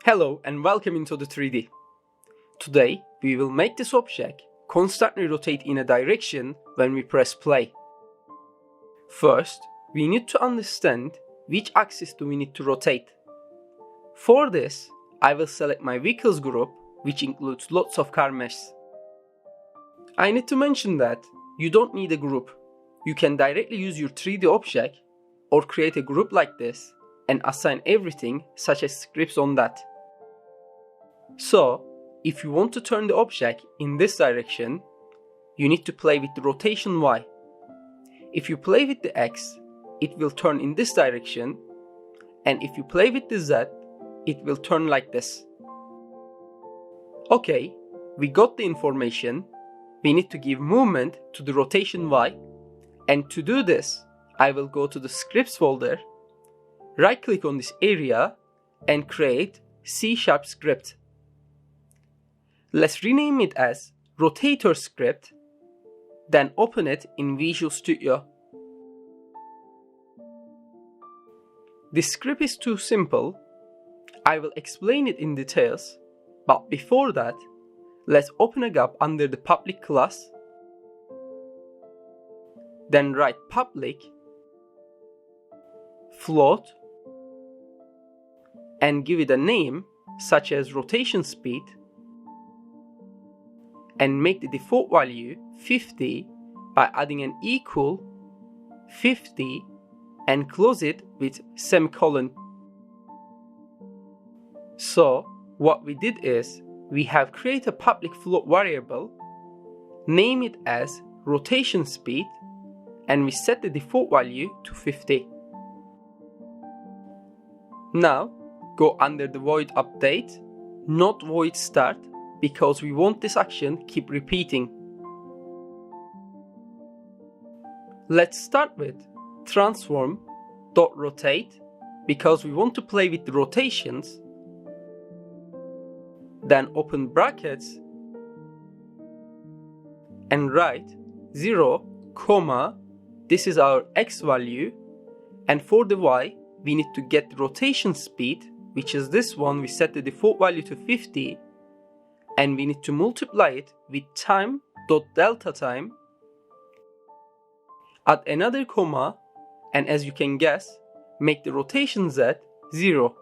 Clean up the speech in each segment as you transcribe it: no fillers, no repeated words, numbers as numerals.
Hello and welcome into the 3D. Today we will make this object constantly rotate in a direction when we press play. First, we need to understand which axis do we need to rotate. For this, I will select my vehicles group, which includes lots of car meshes. I need to mention that you don't need a group. You can directly use your 3D object or create a group like this and assign everything such as scripts on that. So, if you want to turn the object in this direction, you need to play with the rotation Y. If you play with the X, it will turn in this direction, and if you play with the Z, it will turn like this. Okay, we got the information. We need to give movement to the rotation Y, and to do this, I will go to the scripts folder, right click on this area, and create C# script. Let's rename it as Rotator script, then open it in Visual Studio. This script is too simple. I will explain it in details, but before that, let's open a gap under the public class, then write public float and give it a name such as rotation speed, and make the default value 50 by adding an equal 50 and close it with semicolon. So what we did is we have created a public float variable, name it as rotation speed, and we set the default value to 50. Now go under the void update, not void start, because we want this action keep repeating. Let's start with transform.rotate because we want to play with the rotations. Then open brackets and write 0, this is our X value, and for the Y we need to get the rotation speed, which is this one. We set the default value to 50, and we need to multiply it with time.delta time, add another comma, and as you can guess, make the rotation Z 0.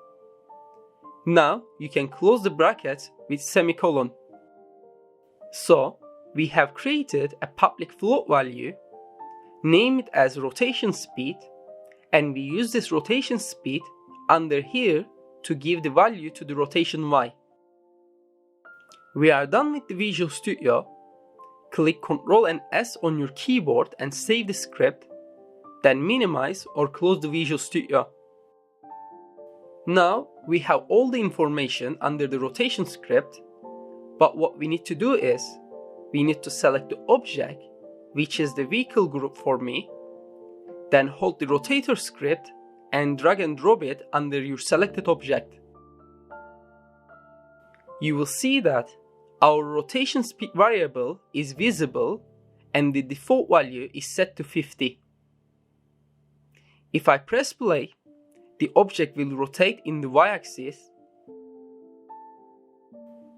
Now you can close the brackets with semicolon. So we have created a public float value, name it as rotation speed, and we use this rotation speed under here to give the value to the rotation Y. We are done with the Visual Studio. Click Ctrl and S on your keyboard and save the script, then minimize or close the Visual Studio. Now we have all the information under the rotation script, but what we need to do is we need to select the object, which is the vehicle group for me, then hold the rotator script and drag and drop it under your selected object. You will see that our rotation speed variable is visible and the default value is set to 50. If I press play, the object will rotate in the y-axis.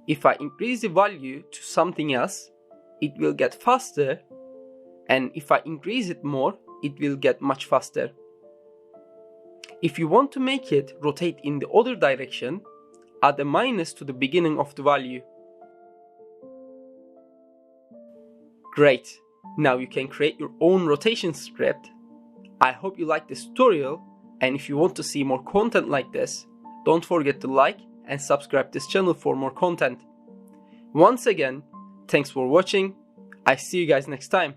If I increase the value to something else, it will get faster, and if I increase it more, it will get much faster. If you want to make it rotate in the other direction, add a minus to the beginning of the value. Great! Now you can create your own rotation script. I hope you liked this tutorial, and if you want to see more content like this, don't forget to like and subscribe this channel for more content. Once again, thanks for watching. I see you guys next time.